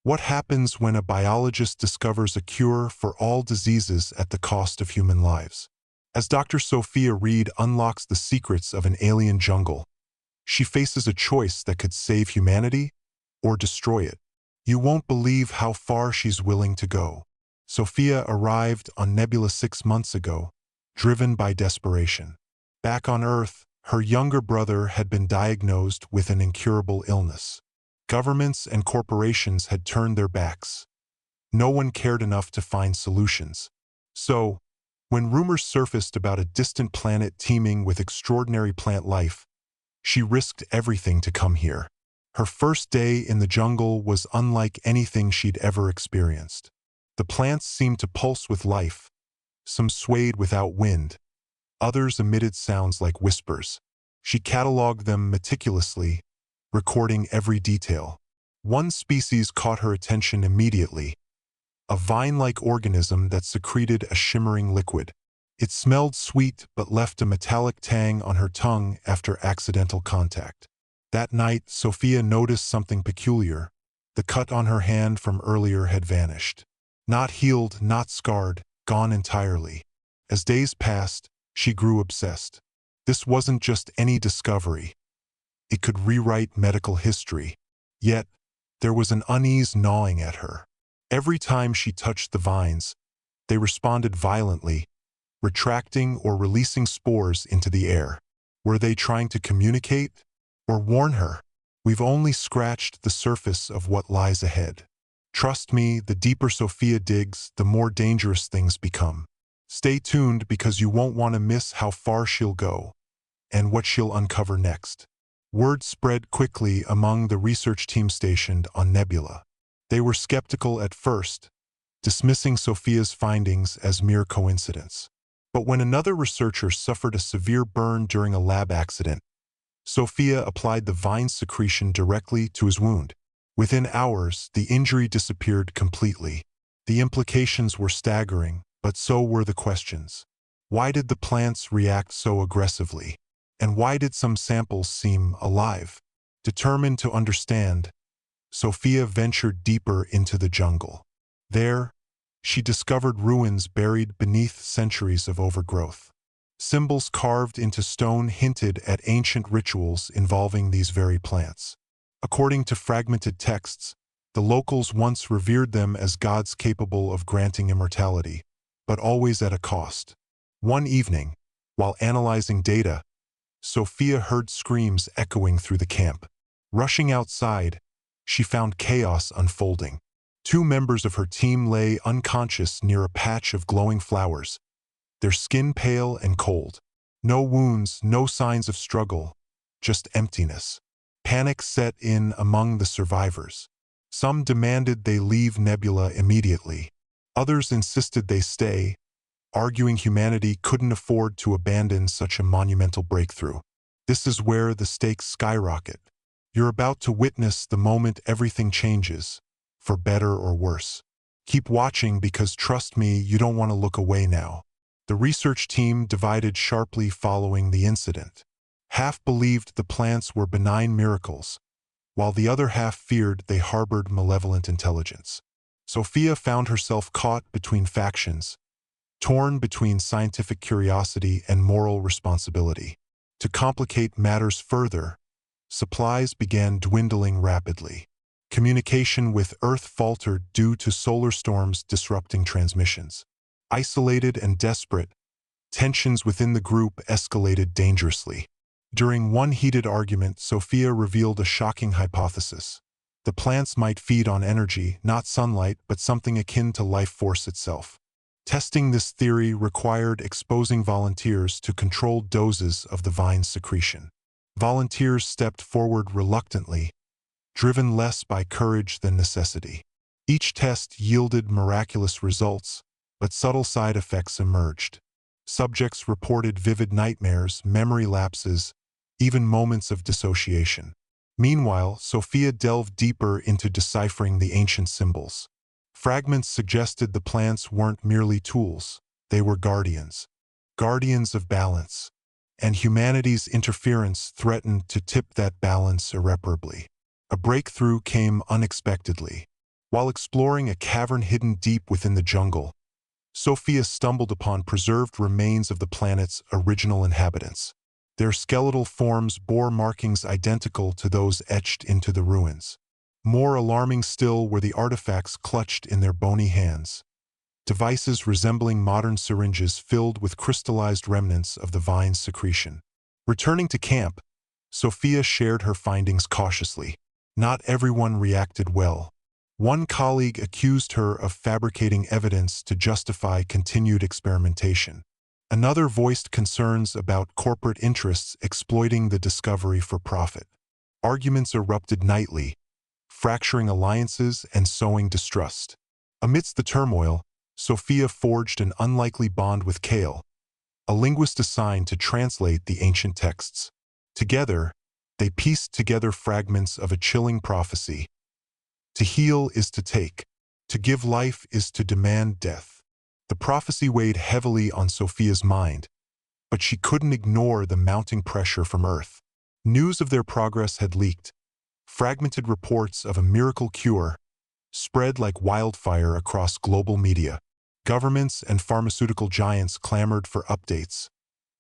What happens when a biologist discovers a cure for all diseases at the cost of human lives? As Dr. Sophia Reed unlocks the secrets of an alien jungle, she faces a choice that could save humanity or destroy it. You won't believe how far she's willing to go. Sophia arrived on Nebula 6 months ago, driven by desperation. Back on Earth, her younger brother had been diagnosed with an incurable illness. Governments and corporations had turned their backs. No one cared enough to find solutions. So, when rumors surfaced about a distant planet teeming with extraordinary plant life, she risked everything to come here. Her first day in the jungle was unlike anything she'd ever experienced. The plants seemed to pulse with life. Some swayed without wind. Others emitted sounds like whispers. She cataloged them meticulously, recording every detail. One species caught her attention immediately, a vine-like organism that secreted a shimmering liquid. It smelled sweet but left a metallic tang on her tongue after accidental contact. That night, Sophia noticed something peculiar. The cut on her hand from earlier had vanished. Not healed, not scarred, gone entirely. As days passed, she grew obsessed. This wasn't just any discovery. It could rewrite medical history. Yet, there was an unease gnawing at her. Every time she touched the vines, they responded violently, retracting or releasing spores into the air. Were they trying to communicate or warn her? We've only scratched the surface of what lies ahead. Trust me, the deeper Sophia digs, the more dangerous things become. Stay tuned because you won't want to miss how far she'll go and what she'll uncover next. Word spread quickly among the research team stationed on Nebula. They were skeptical at first, dismissing Sophia's findings as mere coincidence. But when another researcher suffered a severe burn during a lab accident, Sophia applied the vine secretion directly to his wound. Within hours, the injury disappeared completely. The implications were staggering, but so were the questions. Why did the plants react so aggressively? And why did some samples seem alive? Determined to understand, Sophia ventured deeper into the jungle. There, she discovered ruins buried beneath centuries of overgrowth. Symbols carved into stone hinted at ancient rituals involving these very plants. According to fragmented texts, the locals once revered them as gods capable of granting immortality, but always at a cost. One evening, while analyzing data, Sophia heard screams echoing through the camp. Rushing outside, she found chaos unfolding. Two members of her team lay unconscious near a patch of glowing flowers, their skin pale and cold. No wounds, no signs of struggle, just emptiness. Panic set in among the survivors. Some demanded they leave Nebula immediately. Others insisted they stay, arguing humanity couldn't afford to abandon such a monumental breakthrough. This is where the stakes skyrocket. You're about to witness the moment everything changes, for better or worse. Keep watching because trust me, you don't want to look away now. The research team divided sharply following the incident. Half believed the plants were benign miracles, while the other half feared they harbored malevolent intelligence. Sophia found herself caught between factions, torn between scientific curiosity and moral responsibility. To complicate matters further, supplies began dwindling rapidly. Communication with Earth faltered due to solar storms disrupting transmissions. Isolated and desperate, tensions within the group escalated dangerously. During one heated argument, Sophia revealed a shocking hypothesis. The plants might feed on energy, not sunlight, but something akin to life force itself. Testing this theory required exposing volunteers to controlled doses of the vine's secretion. Volunteers stepped forward reluctantly, driven less by courage than necessity. Each test yielded miraculous results, but subtle side effects emerged. Subjects reported vivid nightmares, memory lapses, even moments of dissociation. Meanwhile, Sophia delved deeper into deciphering the ancient symbols. Fragments suggested the plants weren't merely tools, they were guardians. Guardians of balance. And humanity's interference threatened to tip that balance irreparably. A breakthrough came unexpectedly. While exploring a cavern hidden deep within the jungle, Sophia stumbled upon preserved remains of the planet's original inhabitants. Their skeletal forms bore markings identical to those etched into the ruins. More alarming still were the artifacts clutched in their bony hands, devices resembling modern syringes filled with crystallized remnants of the vine's secretion. Returning to camp, Sophia shared her findings cautiously. Not everyone reacted well. One colleague accused her of fabricating evidence to justify continued experimentation. Another voiced concerns about corporate interests exploiting the discovery for profit. Arguments erupted nightly, fracturing alliances and sowing distrust. Amidst the turmoil, Sophia forged an unlikely bond with Kale, a linguist assigned to translate the ancient texts. Together, they pieced together fragments of a chilling prophecy. To heal is to take. To give life is to demand death. The prophecy weighed heavily on Sophia's mind, but she couldn't ignore the mounting pressure from Earth. News of their progress had leaked. Fragmented reports of a miracle cure spread like wildfire across global media. Governments and pharmaceutical giants clamored for updates,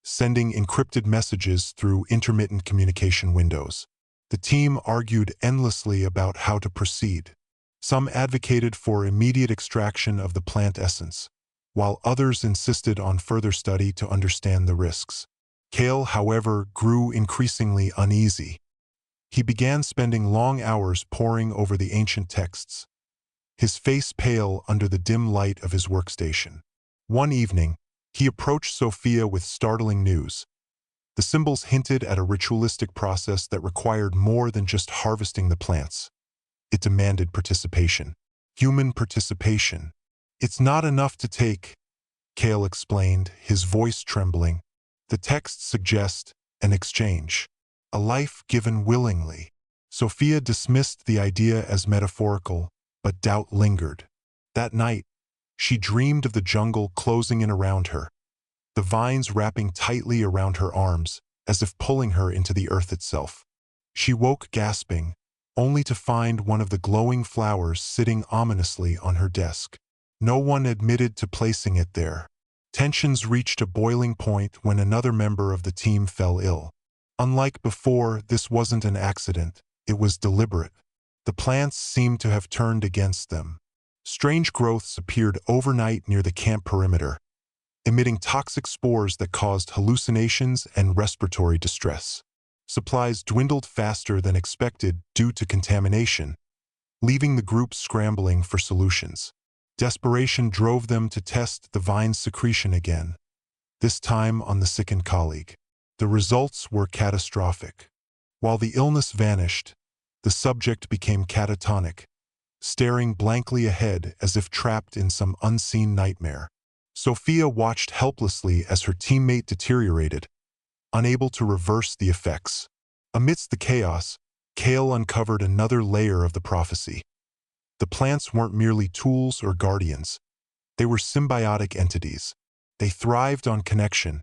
sending encrypted messages through intermittent communication windows. The team argued endlessly about how to proceed. Some advocated for immediate extraction of the plant essence, while others insisted on further study to understand the risks. Kale, however, grew increasingly uneasy. He began spending long hours poring over the ancient texts, his face pale under the dim light of his workstation. One evening, he approached Sophia with startling news. The symbols hinted at a ritualistic process that required more than just harvesting the plants. It demanded participation. Human participation. It's not enough to take, Kale explained, his voice trembling. The texts suggest an exchange, a life given willingly. Sophia dismissed the idea as metaphorical, but doubt lingered. That night, she dreamed of the jungle closing in around her, the vines wrapping tightly around her arms, as if pulling her into the earth itself. She woke gasping, only to find one of the glowing flowers sitting ominously on her desk. No one admitted to placing it there. Tensions reached a boiling point when another member of the team fell ill. Unlike before, this wasn't an accident, it was deliberate. The plants seemed to have turned against them. Strange growths appeared overnight near the camp perimeter, emitting toxic spores that caused hallucinations and respiratory distress. Supplies dwindled faster than expected due to contamination, leaving the group scrambling for solutions. Desperation drove them to test the vine's secretion again, this time on the sickened colleague. The results were catastrophic. While the illness vanished, the subject became catatonic, staring blankly ahead as if trapped in some unseen nightmare. Sophia watched helplessly as her teammate deteriorated, unable to reverse the effects. Amidst the chaos, Kale uncovered another layer of the prophecy. The plants weren't merely tools or guardians. They were symbiotic entities. They thrived on connection,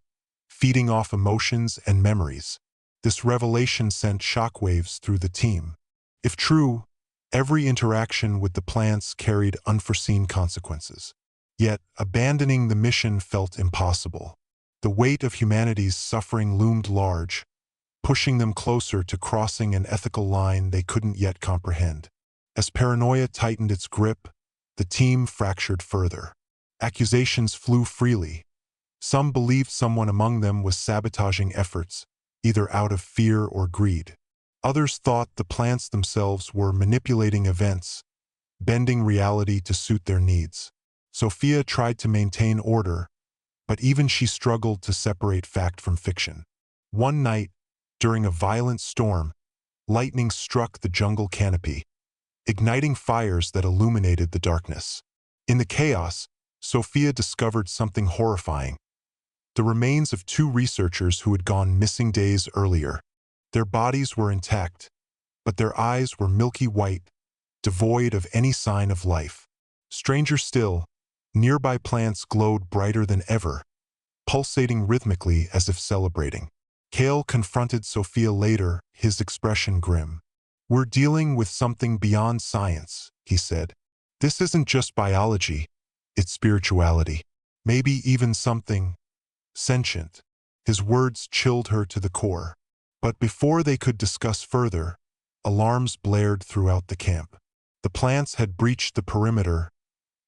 feeding off emotions and memories. This revelation sent shockwaves through the team. If true, every interaction with the plants carried unforeseen consequences. Yet, abandoning the mission felt impossible. The weight of humanity's suffering loomed large, pushing them closer to crossing an ethical line they couldn't yet comprehend. As paranoia tightened its grip, the team fractured further. Accusations flew freely. Some believed someone among them was sabotaging efforts, either out of fear or greed. Others thought the plants themselves were manipulating events, bending reality to suit their needs. Sophia tried to maintain order, but even she struggled to separate fact from fiction. One night, during a violent storm, lightning struck the jungle canopy, igniting fires that illuminated the darkness. In the chaos, Sophia discovered something horrifying: the remains of two researchers who had gone missing days earlier. Their bodies were intact, but their eyes were milky white, devoid of any sign of life. Stranger still, nearby plants glowed brighter than ever, pulsating rhythmically as if celebrating. Kale confronted Sophia later, his expression grim. "We're dealing with something beyond science," he said. This isn't just biology, it's spirituality. Maybe even something sentient. His words chilled her to the core. But before they could discuss further, alarms blared throughout the camp. The plants had breached the perimeter,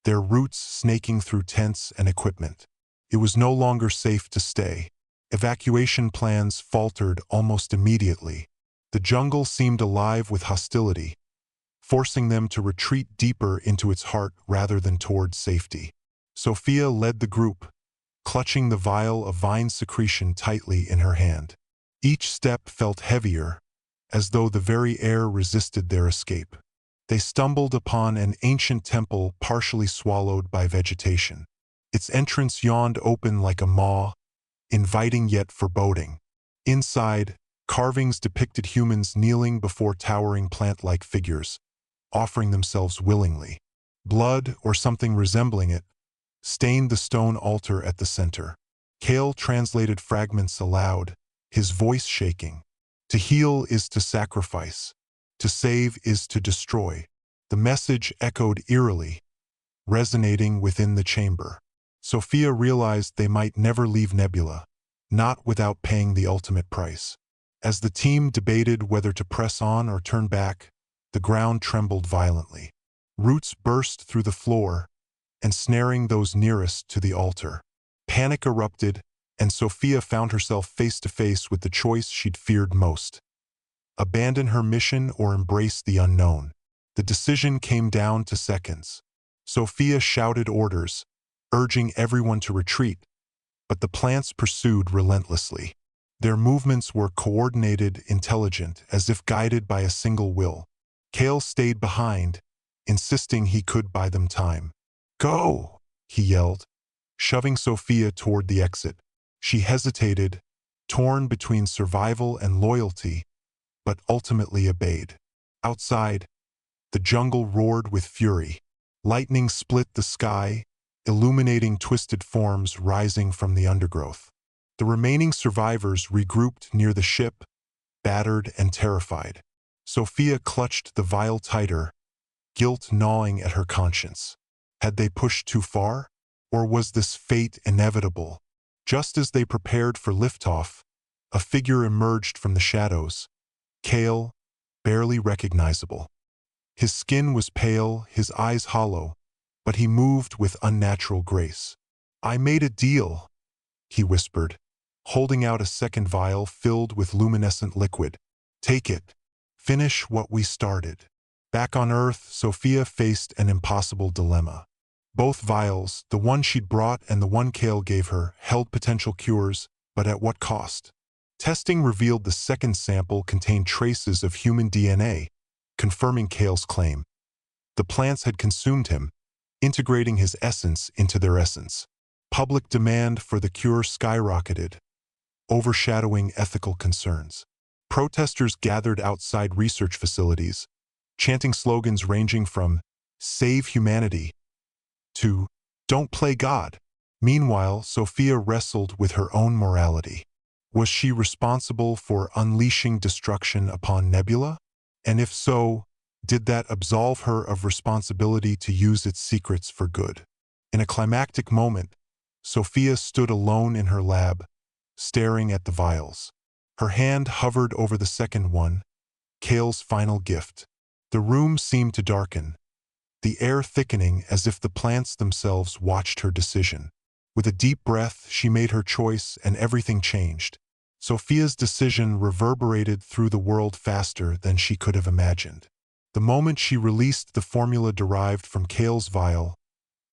their roots snaking through tents and equipment. It was no longer safe to stay. Evacuation plans faltered almost immediately. The jungle seemed alive with hostility, forcing them to retreat deeper into its heart rather than toward safety. Sophia led the group, clutching the vial of vine secretion tightly in her hand. Each step felt heavier, as though the very air resisted their escape. They stumbled upon an ancient temple partially swallowed by vegetation. Its entrance yawned open like a maw, inviting yet foreboding. Inside, carvings depicted humans kneeling before towering plant-like figures, offering themselves willingly. Blood, or something resembling it, stained the stone altar at the center. Kale translated fragments aloud, his voice shaking. To heal is to sacrifice. To save is to destroy. The message echoed eerily, resonating within the chamber. Sophia realized they might never leave Nebula, not without paying the ultimate price. As the team debated whether to press on or turn back, the ground trembled violently. Roots burst through the floor, ensnaring those nearest to the altar. Panic erupted, and Sophia found herself face to face with the choice she'd feared most. Abandon her mission or embrace the unknown. The decision came down to seconds. Sophia shouted orders, urging everyone to retreat, but the plants pursued relentlessly. Their movements were coordinated, intelligent, as if guided by a single will. Kale stayed behind, insisting he could buy them time. "Go!" he yelled, shoving Sophia toward the exit. She hesitated, torn between survival and loyalty, but ultimately obeyed. Outside, the jungle roared with fury. Lightning split the sky, illuminating twisted forms rising from the undergrowth. The remaining survivors regrouped near the ship, battered and terrified. Sophia clutched the vial tighter, guilt gnawing at her conscience. Had they pushed too far? Or was this fate inevitable? Just as they prepared for liftoff, a figure emerged from the shadows. Kale, barely recognizable. His skin was pale, his eyes hollow, but he moved with unnatural grace. "I made a deal," he whispered, holding out a second vial filled with luminescent liquid. "Take it. Finish what we started." Back on Earth, Sophia faced an impossible dilemma. Both vials, the one she'd brought and the one Kale gave her, held potential cures, but at what cost? Testing revealed the second sample contained traces of human DNA, confirming Kale's claim. The plants had consumed him, integrating his essence into their essence. Public demand for the cure skyrocketed, overshadowing ethical concerns. Protesters gathered outside research facilities, chanting slogans ranging from "Save humanity" to "Don't play God." Meanwhile, Sophia wrestled with her own morality. Was she responsible for unleashing destruction upon Nebula? And if so, did that absolve her of responsibility to use its secrets for good? In a climactic moment, Sophia stood alone in her lab, staring at the vials. Her hand hovered over the second one, Kale's final gift. The room seemed to darken, the air thickening as if the plants themselves watched her decision. With a deep breath, she made her choice and everything changed. Sophia's decision reverberated through the world faster than she could have imagined. The moment she released the formula derived from Kale's vial,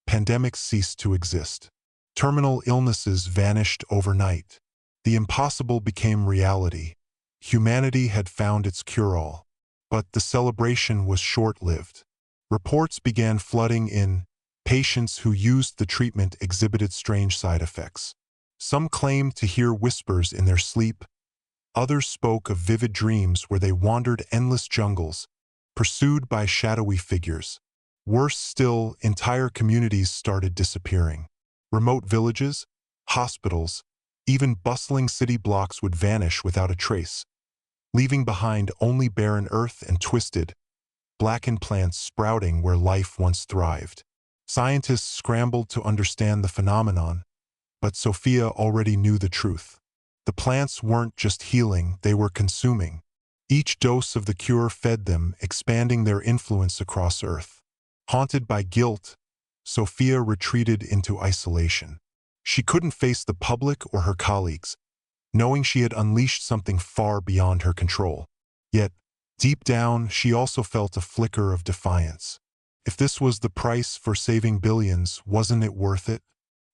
pandemics ceased to exist. Terminal illnesses vanished overnight. The impossible became reality. Humanity had found its cure-all. But the celebration was short-lived. Reports began flooding in. Patients who used the treatment exhibited strange side effects. Some claimed to hear whispers in their sleep. Others spoke of vivid dreams where they wandered endless jungles, pursued by shadowy figures. Worse still, entire communities started disappearing. Remote villages, hospitals, even bustling city blocks would vanish without a trace, leaving behind only barren earth and twisted, blackened plants sprouting where life once thrived. Scientists scrambled to understand the phenomenon, but Sophia already knew the truth. The plants weren't just healing, they were consuming. Each dose of the cure fed them, expanding their influence across Earth. Haunted by guilt, Sophia retreated into isolation. She couldn't face the public or her colleagues, knowing she had unleashed something far beyond her control. Yet, deep down, she also felt a flicker of defiance. If this was the price for saving billions, wasn't it worth it?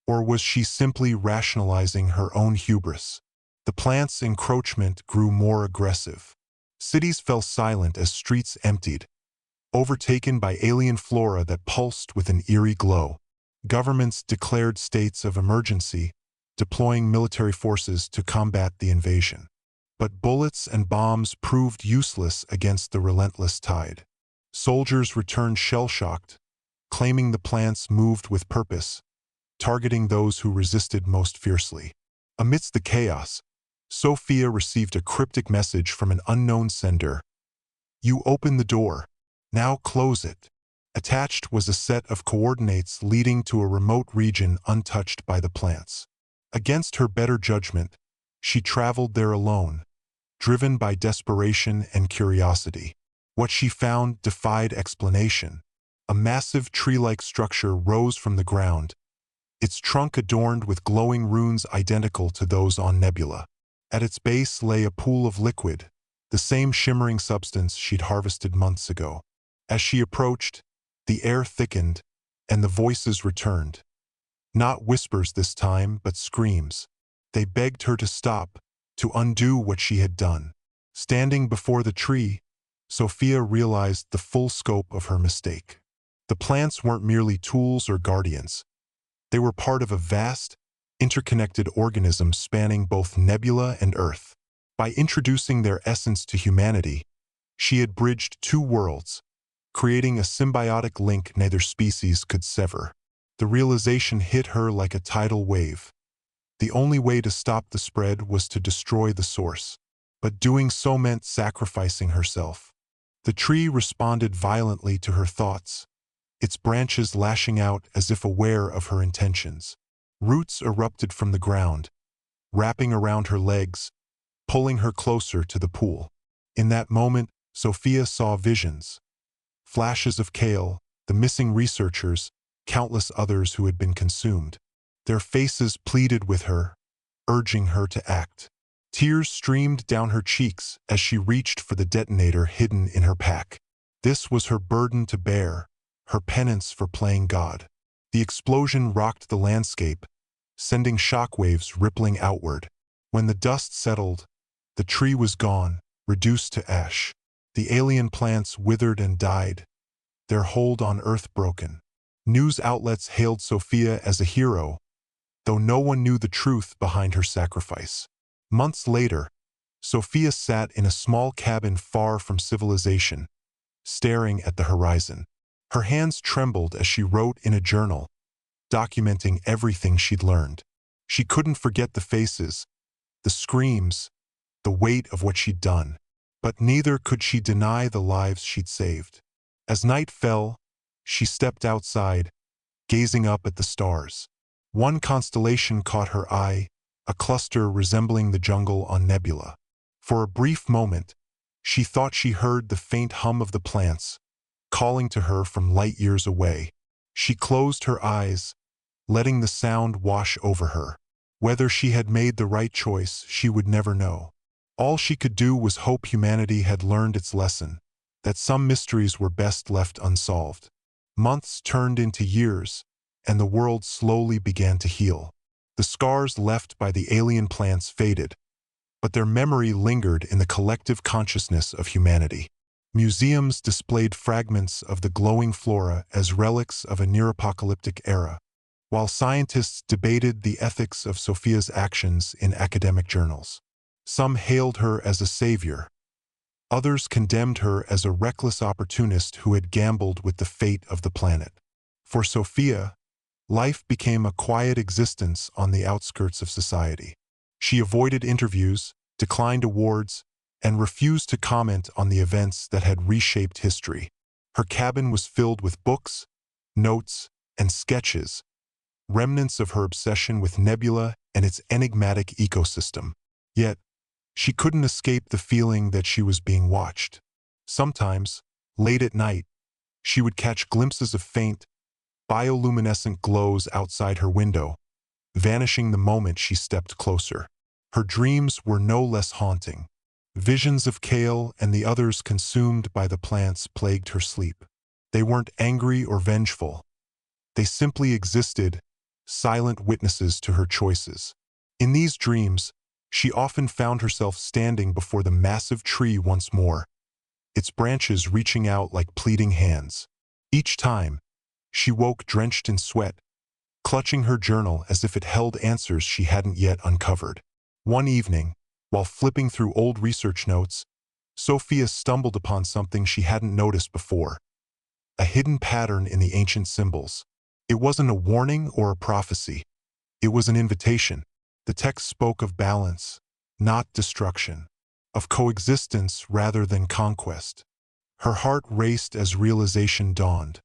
Or was she simply rationalizing her own hubris? The plant's encroachment grew more aggressive. Cities fell silent as streets emptied, overtaken by alien flora that pulsed with an eerie glow. Governments declared states of emergency, deploying military forces to combat the invasion. But bullets and bombs proved useless against the relentless tide. Soldiers returned shell-shocked, claiming the plants moved with purpose, targeting those who resisted most fiercely. Amidst the chaos, Sophia received a cryptic message from an unknown sender. "You open the door. Now close it." Attached was a set of coordinates leading to a remote region untouched by the plants. Against her better judgment, she traveled there alone, driven by desperation and curiosity. What she found defied explanation. A massive tree-like structure rose from the ground, its trunk adorned with glowing runes identical to those on Nebula. At its base lay a pool of liquid, the same shimmering substance she'd harvested months ago. As she approached, the air thickened, and the voices returned. Not whispers this time, but screams. They begged her to stop, to undo what she had done. Standing before the tree, Sophia realized the full scope of her mistake. The plants weren't merely tools or guardians. They were part of a vast, interconnected organism spanning both Nebula and Earth. By introducing their essence to humanity, she had bridged two worlds, creating a symbiotic link neither species could sever. The realization hit her like a tidal wave. The only way to stop the spread was to destroy the source. But doing so meant sacrificing herself. The tree responded violently to her thoughts, its branches lashing out as if aware of her intentions. Roots erupted from the ground, wrapping around her legs, pulling her closer to the pool. In that moment, Sophia saw visions. Flashes of Kale, the missing researchers, countless others who had been consumed. Their faces pleaded with her, urging her to act. Tears streamed down her cheeks as she reached for the detonator hidden in her pack. This was her burden to bear, her penance for playing God. The explosion rocked the landscape, sending shockwaves rippling outward. When the dust settled, the tree was gone, reduced to ash. The alien plants withered and died, their hold on Earth broken. News outlets hailed Sophia as a hero, though no one knew the truth behind her sacrifice. Months later, Sophia sat in a small cabin far from civilization, staring at the horizon. Her hands trembled as she wrote in a journal, documenting everything she'd learned. She couldn't forget the faces, the screams, the weight of what she'd done. But neither could she deny the lives she'd saved. As night fell, she stepped outside, gazing up at the stars. One constellation caught her eye, a cluster resembling the jungle on Nebula. For a brief moment, she thought she heard the faint hum of the plants, calling to her from light years away. She closed her eyes, letting the sound wash over her. Whether she had made the right choice, she would never know. All she could do was hope humanity had learned its lesson, that some mysteries were best left unsolved. Months turned into years, and the world slowly began to heal. The scars left by the alien plants faded, but their memory lingered in the collective consciousness of humanity. Museums displayed fragments of the glowing flora as relics of a near-apocalyptic era, while scientists debated the ethics of Sophia's actions in academic journals. Some hailed her as a savior. Others condemned her as a reckless opportunist who had gambled with the fate of the planet. For Sophia, life became a quiet existence on the outskirts of society. She avoided interviews, declined awards, and refused to comment on the events that had reshaped history. Her cabin was filled with books, notes, and sketches, remnants of her obsession with Nebula and its enigmatic ecosystem. Yet, she couldn't escape the feeling that she was being watched. Sometimes, late at night, she would catch glimpses of faint, bioluminescent glows outside her window, vanishing the moment she stepped closer. Her dreams were no less haunting. Visions of Kale and the others consumed by the plants plagued her sleep. They weren't angry or vengeful. They simply existed, silent witnesses to her choices. In these dreams, she often found herself standing before the massive tree once more, its branches reaching out like pleading hands. Each time, she woke drenched in sweat, clutching her journal as if it held answers she hadn't yet uncovered. One evening, while flipping through old research notes, Sophia stumbled upon something she hadn't noticed before, a hidden pattern in the ancient symbols. It wasn't a warning or a prophecy. It was an invitation. The text spoke of balance, not destruction, of coexistence rather than conquest. Her heart raced as realization dawned.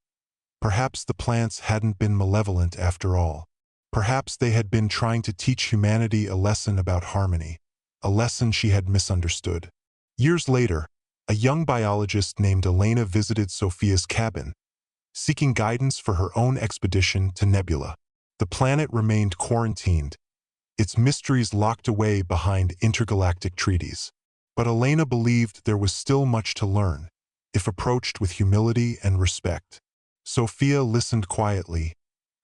Perhaps the plants hadn't been malevolent after all. Perhaps they had been trying to teach humanity a lesson about harmony, a lesson she had misunderstood. Years later, a young biologist named Elena visited Sophia's cabin, seeking guidance for her own expedition to Nebula. The planet remained quarantined, its mysteries locked away behind intergalactic treaties. But Elena believed there was still much to learn, if approached with humility and respect. Sophia listened quietly,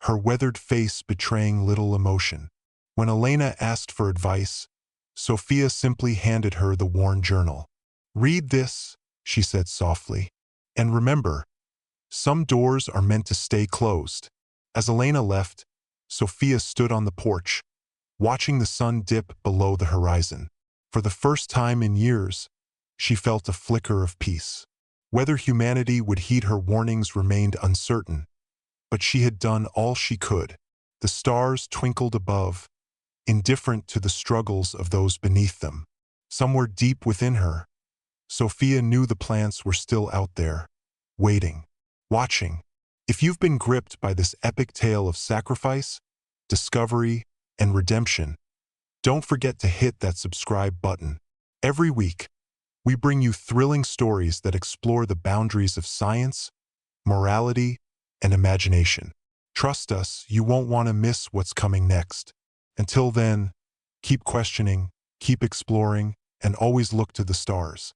her weathered face betraying little emotion. When Elena asked for advice, Sophia simply handed her the worn journal. "Read this," she said softly. "And remember, some doors are meant to stay closed." As Elena left, Sophia stood on the porch, watching the sun dip below the horizon. For the first time in years, she felt a flicker of peace. Whether humanity would heed her warnings remained uncertain, but she had done all she could. The stars twinkled above, indifferent to the struggles of those beneath them. Somewhere deep within her, Sophia knew the plants were still out there, waiting, watching. If you've been gripped by this epic tale of sacrifice, discovery, and redemption, don't forget to hit that subscribe button. Every week, we bring you thrilling stories that explore the boundaries of science, morality, and imagination. Trust us, you won't want to miss what's coming next. Until then, keep questioning, keep exploring, and always look to the stars.